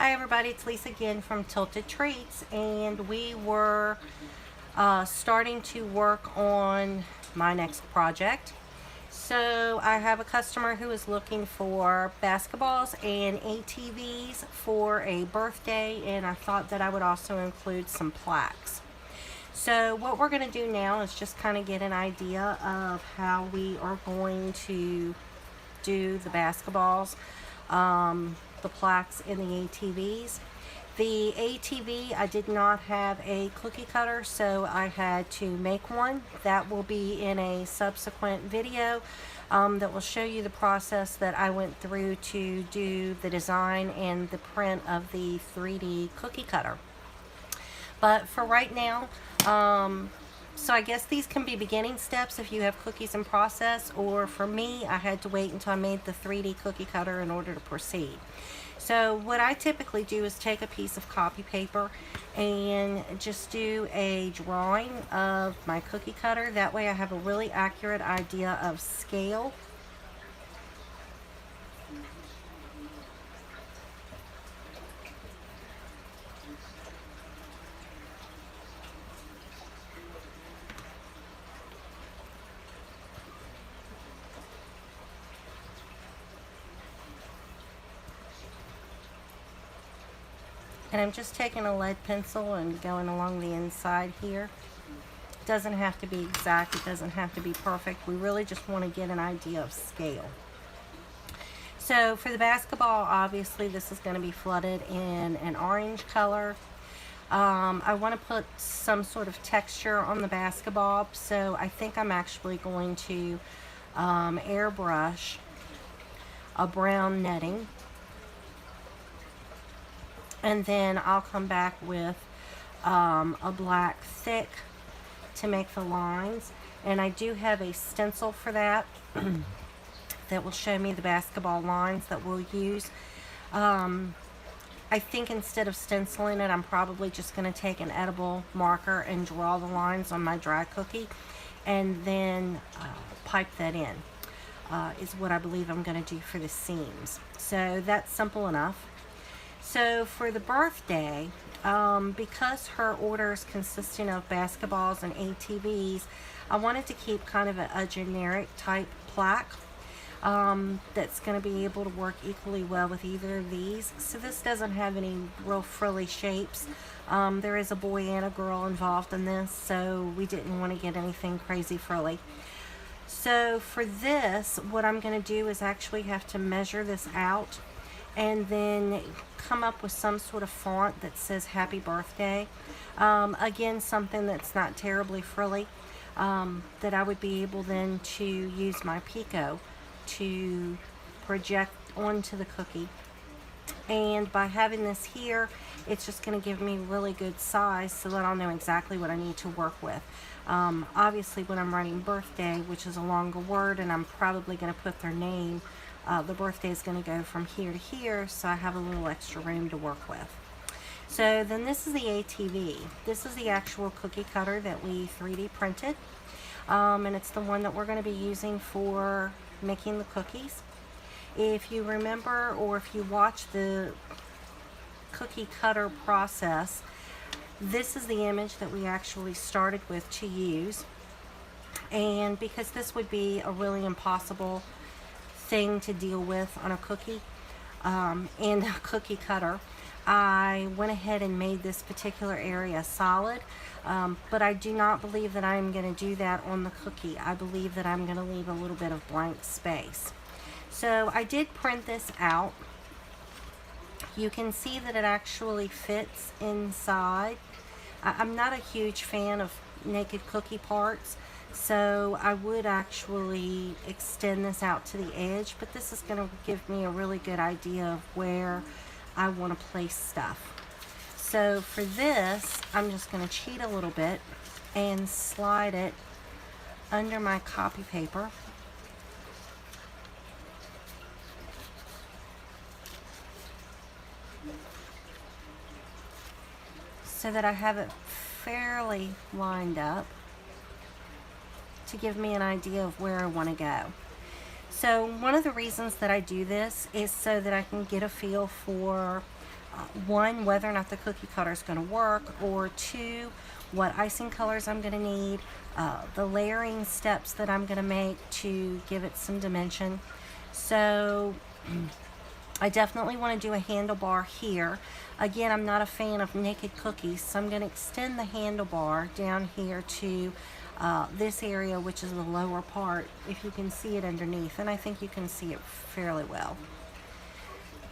Hi everybody, it's Lisa again from Tilted Treats, and we were starting to work on my next project. So I have a customer who is looking for basketballs and ATVs for a birthday, and I thought that I would also include some plaques. So what we're going to do now is just kind of get an idea of how we are going to do the basketballs, the plaques, and the ATVs. The ATV, I did not have a cookie cutter, so I had to make one. That will be in a subsequent video that will show you the process that I went through to do the design and the print of the 3D cookie cutter. But for right now, so I guess these can be beginning steps if you have cookies in process, or for me, I had to wait until I made the 3D cookie cutter in order to proceed. So what I typically do is take a piece of copy paper and just do a drawing of my cookie cutter. That way I have a really accurate idea of scale. And I'm just taking a lead pencil and going along the inside here. It doesn't have to be exact, it doesn't have to be perfect. We really just want to get an idea of scale. So for the basketball, obviously this is going to be flooded in an orange color. I want to put some sort of texture on the basketball, so I think I'm actually going to airbrush a brown netting. And then I'll come back with a black thick to make the lines. And I do have a stencil for that that will show me the basketball lines that we'll use. I think instead of stenciling it, I'm probably just going to take an edible marker and draw the lines on my dry cookie and then pipe that in, is what I believe I'm going to do for the seams. So that's simple enough. So for the birthday, because her order is consisting of basketballs and ATVs, I wanted to keep kind of a generic type plaque that's going to be able to work equally well with either of these. So this doesn't have any real frilly shapes. There is a boy and a girl involved in this, so we didn't want to get anything crazy frilly. So for this, what I'm going to do is actually have to measure this out and then come up with some sort of font that says happy birthday. Again, something that's not terribly frilly, that I would be able then to use my Pico to project onto the cookie. And by having this here, it's just going to give me really good size so that I'll know exactly what I need to work with. Obviously when I'm writing birthday, which is a longer word, and I'm probably going to put their name, the birthday is going to go from here to here, so I have a little extra room to work with. So then this is the ATV. This is the actual cookie cutter that we 3D printed, and it's the one that we're going to be using for making the cookies. If you remember, or if you watch the cookie cutter process, this is the image that we actually started with to use. And because this would be a really impossible thing to deal with on a cookie and a cookie cutter, I went ahead and made this particular area solid, but I do not believe that I'm going to do that on the cookie. I believe that I'm going to leave a little bit of blank space. So I did print this out. You can see that it actually fits inside. I'm not a huge fan of naked cookie parts, so I would actually extend this out to the edge, but this is going to give me a really good idea of where I want to place stuff. So for this, I'm just going to cheat a little bit and slide it under my copy paper. So that I have it fairly lined up to give me an idea of where I want to go. So one of the reasons that I do this is so that I can get a feel for one, whether or not the cookie cutter is going to work, or two, what icing colors I'm going to need, the layering steps that I'm going to make to give it some dimension. So I definitely want to do a handlebar here. Again, I'm not a fan of naked cookies, so I'm going to extend the handlebar down here to this area, which is the lower part, if you can see it underneath, and I think you can see it fairly well.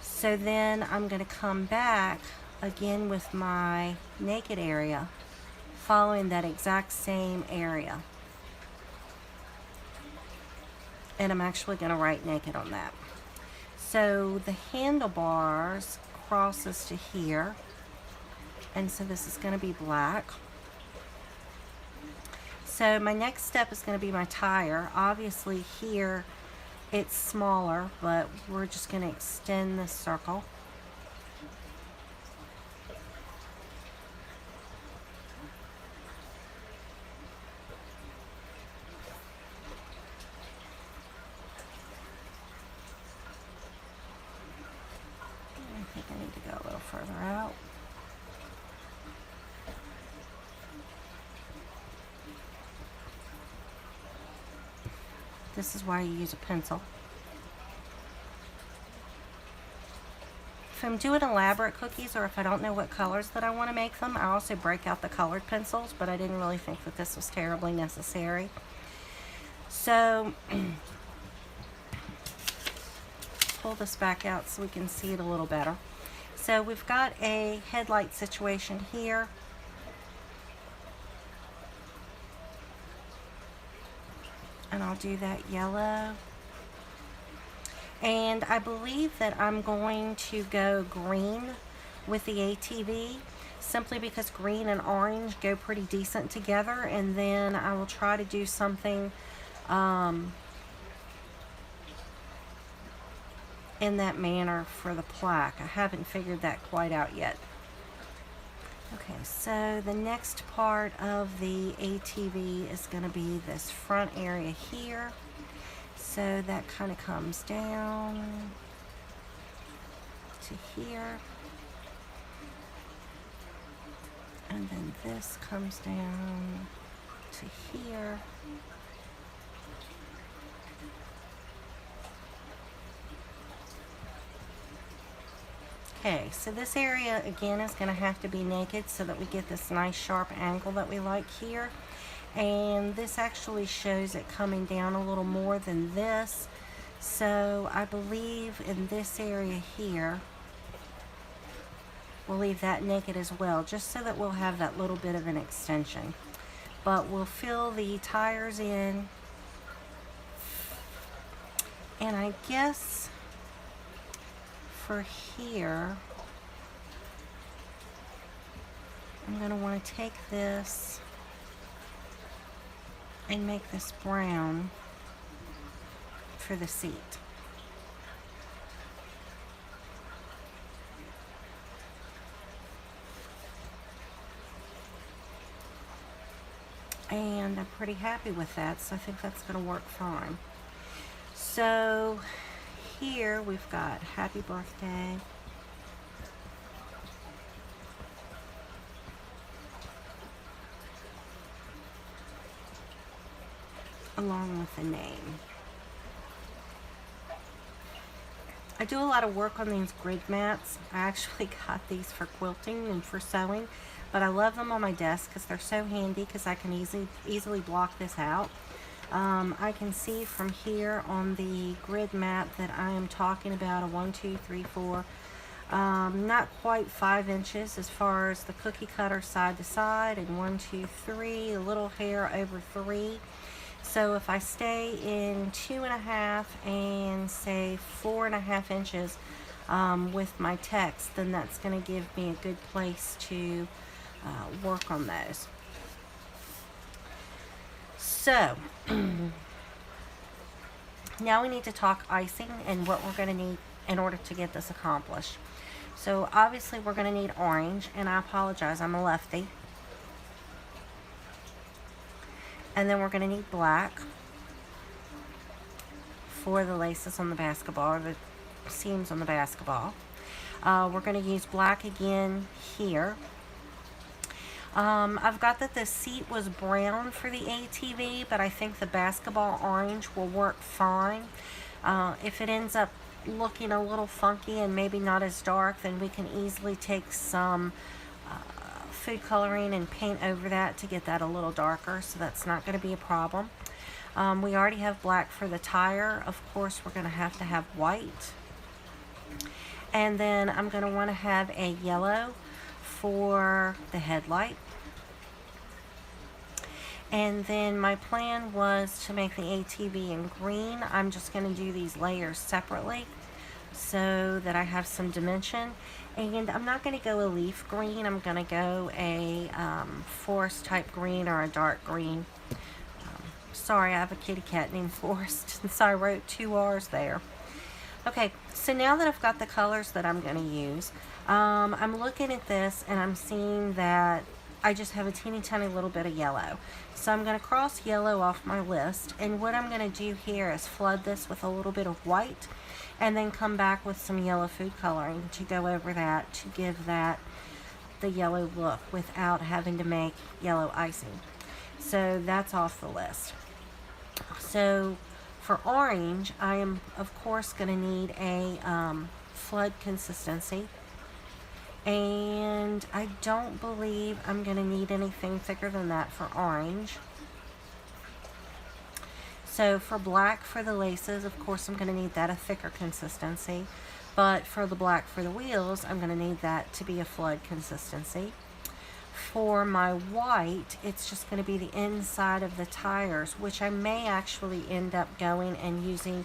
So then I'm going to come back again with my naked area, following that exact same area. And I'm actually going to write naked on that. So the handlebars crosses to here, and so this is going to be black. So my next step is going to be my tire. Obviously here it's smaller, but we're just going to extend this circle. I think I need to go a little further out. This is why you use a pencil. If I'm doing elaborate cookies, or if I don't know what colors that I want to make them, I also break out the colored pencils, but I didn't really think that this was terribly necessary. So pull this back out so we can see it a little better. So we've got a headlight situation here. And I'll do that yellow. And I believe that I'm going to go green with the ATV, simply because green and orange go pretty decent together. And then I will try to do something in that manner for the plaque. I haven't figured that quite out yet. Okay, so the next part of the ATV is going to be this front area here. So that kind of comes down to here. And then this comes down to here. Okay, so this area again is going to have to be naked so that we get this nice sharp angle that we like here. And this actually shows it coming down a little more than this. So I believe in this area here, we'll leave that naked as well, just so that we'll have that little bit of an extension. But we'll fill the tires in. And I guess for here, I'm going to want to take this and make this brown for the seat. And I'm pretty happy with that, so I think that's going to work fine. So here we've got happy birthday. Along with the name. I do a lot of work on these grid mats. I actually got these for quilting and for sewing, but I love them on my desk because they're so handy, because I can easily block this out. I can see from here on the grid mat that I am talking about a 1, 2, 3, 4, not quite 5 inches as far as the cookie cutter side to side, and 1, 2, 3, a little hair over 3. So if I stay in 2.5 and say 4.5 inches with my text, then that's going to give me a good place to work on those. So now we need to talk icing and what we're going to need in order to get this accomplished. So obviously we're going to need orange, and I apologize, I'm a lefty. And then we're going to need black for the laces on the basketball, or the seams on the basketball. We're going to use black again here. I've got that the seat was brown for the ATV, but I think the basketball orange will work fine. If it ends up looking a little funky and maybe not as dark, then we can easily take some food coloring and paint over that to get that a little darker, so that's not going to be a problem. We already have black for the tire. Of course, we're going to have white. And then I'm going to want to have a yellow for the headlight. And then my plan was to make the ATV in green. I'm just going to do these layers separately so that I have some dimension. And I'm not going to go a leaf green. I'm going to go a forest type green or a dark green. Sorry, I have a kitty cat named Forrest, and so I wrote 2 R's there. Okay, so now that I've got the colors that I'm going to use, I'm looking at this and I'm seeing that I just have a teeny tiny little bit of yellow. So I'm going to cross yellow off my list, and what I'm going to do here is flood this with a little bit of white and then come back with some yellow food coloring to go over that to give that the yellow look without having to make yellow icing. So that's off the list. So for orange, I am of course going to need a flood consistency, and I don't believe I'm going to need anything thicker than that for orange. So for black for the laces, of course I'm going to need that a thicker consistency, but for the black for the wheels, I'm going to need that to be a flood consistency. For my white, it's just going to be the inside of the tires, which I may actually end up going and using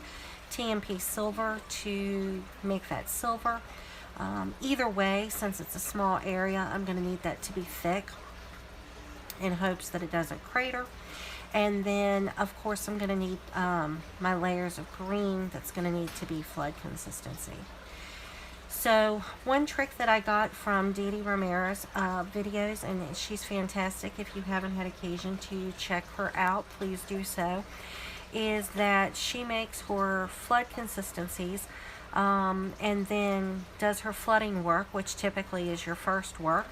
TMP silver to make that silver. Either way, since it's a small area, I'm going to need that to be thick in hopes that it doesn't crater. And then, of course, I'm going to need my layers of green that's going to need to be flood consistency. So one trick that I got from Dee Dee Ramirez videos, and she's fantastic, if you haven't had occasion to check her out, please do so, is that she makes her flood consistencies and then does her flooding work, which typically is your first work,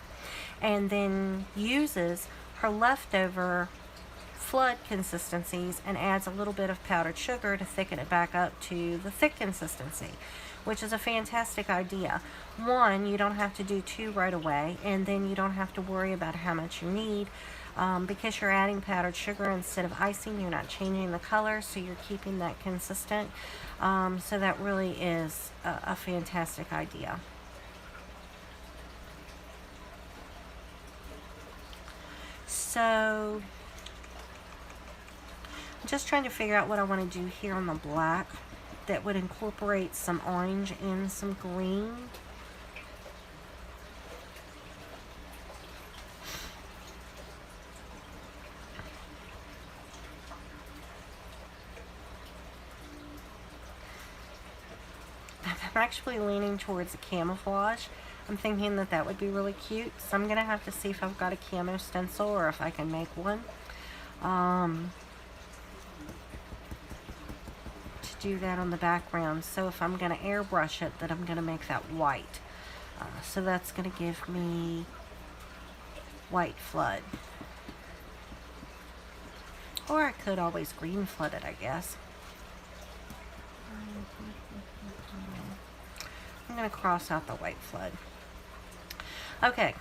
and then uses her leftover flood consistencies and adds a little bit of powdered sugar to thicken it back up to the thick consistency, which is a fantastic idea. One, you don't have to do 2 right away, and then you don't have to worry about how much you need because you're adding powdered sugar instead of icing. You're not changing the color, so you're keeping that consistent. So that really is a fantastic idea. So I'm just trying to figure out what I want to do here on the black that would incorporate some orange and some green. I'm actually leaning towards a camouflage. I'm thinking that that would be really cute, so I'm going to have to see if I've got a camo stencil or if I can make one. Do that on the background. So if I'm going to airbrush it, then I'm going to make that white. So that's going to give me white flood. Or I could always green flood it, I guess. I'm going to cross out the white flood. Okay,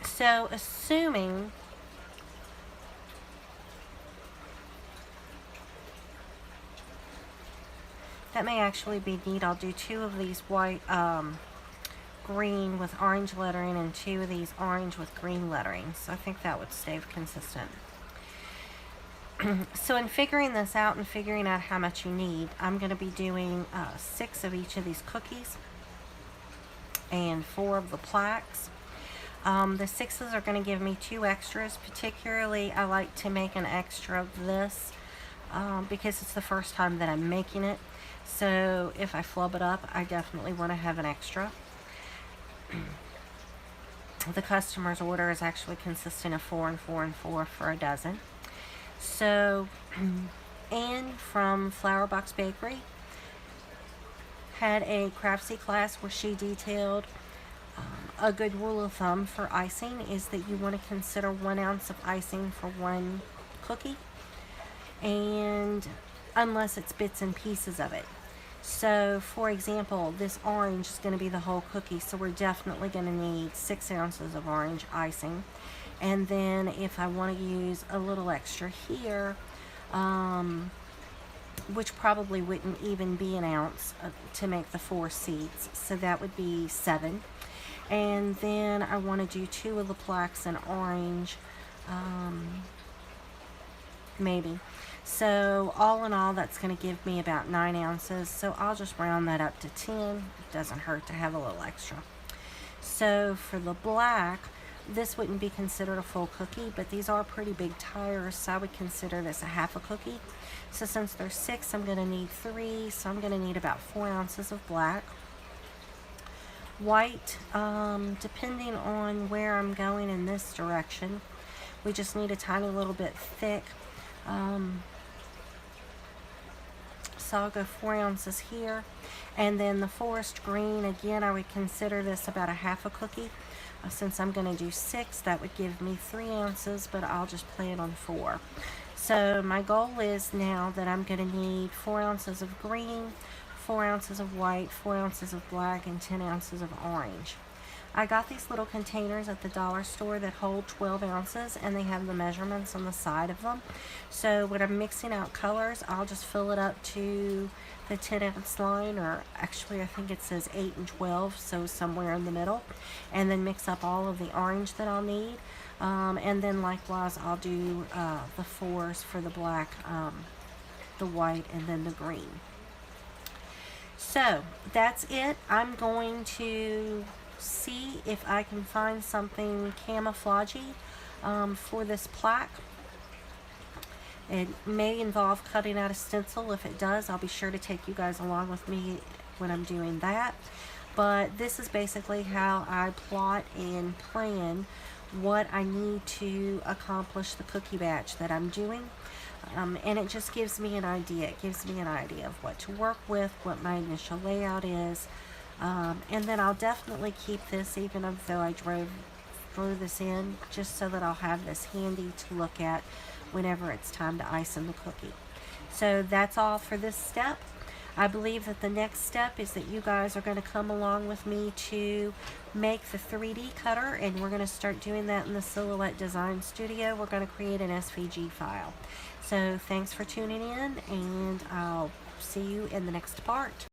so assuming that may actually be neat. I'll do 2 of these white green with orange lettering and 2 of these orange with green lettering. So I think that would stay consistent. So in figuring this out and figuring out how much you need, I'm going to be doing 6 of each of these cookies and 4 of the plaques. The 6s are going to give me 2 extras. Particularly, I like to make an extra of this because it's the first time that I'm making it. So if I flub it up, I definitely want to have an extra. The customer's order is actually consisting of 4 and 4 and 4 for a dozen. So Anne from Flower Box Bakery had a Craftsy class where she detailed a good rule of thumb for icing is that you want to consider 1 ounce of icing for 1 cookie, and unless it's bits and pieces of it. So for example, this orange is going to be the whole cookie, so we're definitely going to need 6 ounces of orange icing. And then if I want to use a little extra here, which probably wouldn't even be an ounce to make the 4 seeds, so that would be 7. And then I want to do 2 of the blacks and orange, maybe. So all in all, that's going to give me about 9 ounces. So I'll just round that up to 10. It doesn't hurt to have a little extra. So for the black, this wouldn't be considered a full cookie, but these are pretty big tires, so I would consider this a half a cookie. So since there's 6, I'm going to need 3, so I'm going to need about 4 ounces of black. White, depending on where I'm going in this direction, we just need a tiny little bit thick. So I'll go 4 ounces here. And then the forest green, again, I would consider this about a half a cookie. Since I'm going to do 6, that would give me 3 ounces, but I'll just plan on 4. So my goal is now that I'm going to need 4 ounces of green, 4 ounces of white, 4 ounces of black, and 10 ounces of orange. I got these little containers at the dollar store that hold 12 ounces, and they have the measurements on the side of them. So when I'm mixing out colors, I'll just fill it up to the 10 ounce line, or actually I think it says 8 and 12, so somewhere in the middle, and then mix up all of the orange that I'll need. And then likewise I'll do the 4s for the black, the white, and then the green. So that's it. I'm going to see if I can find something camouflagey for this plaque. It may involve cutting out a stencil. If it does, I'll be sure to take you guys along with me when I'm doing that. But this is basically how I plot and plan what I need to accomplish the cookie batch that I'm doing. And it just gives me an idea. It gives me an idea of what to work with, what my initial layout is. And then I'll definitely keep this, even though I drew this in, just so that I'll have this handy to look at whenever it's time to ice in the cookie. So that's all for this step. I believe that the next step is that you guys are going to come along with me to make the 3D cutter, and we're going to start doing that in the Silhouette Design Studio. We're going to create an SVG file. So thanks for tuning in, and I'll see you in the next part.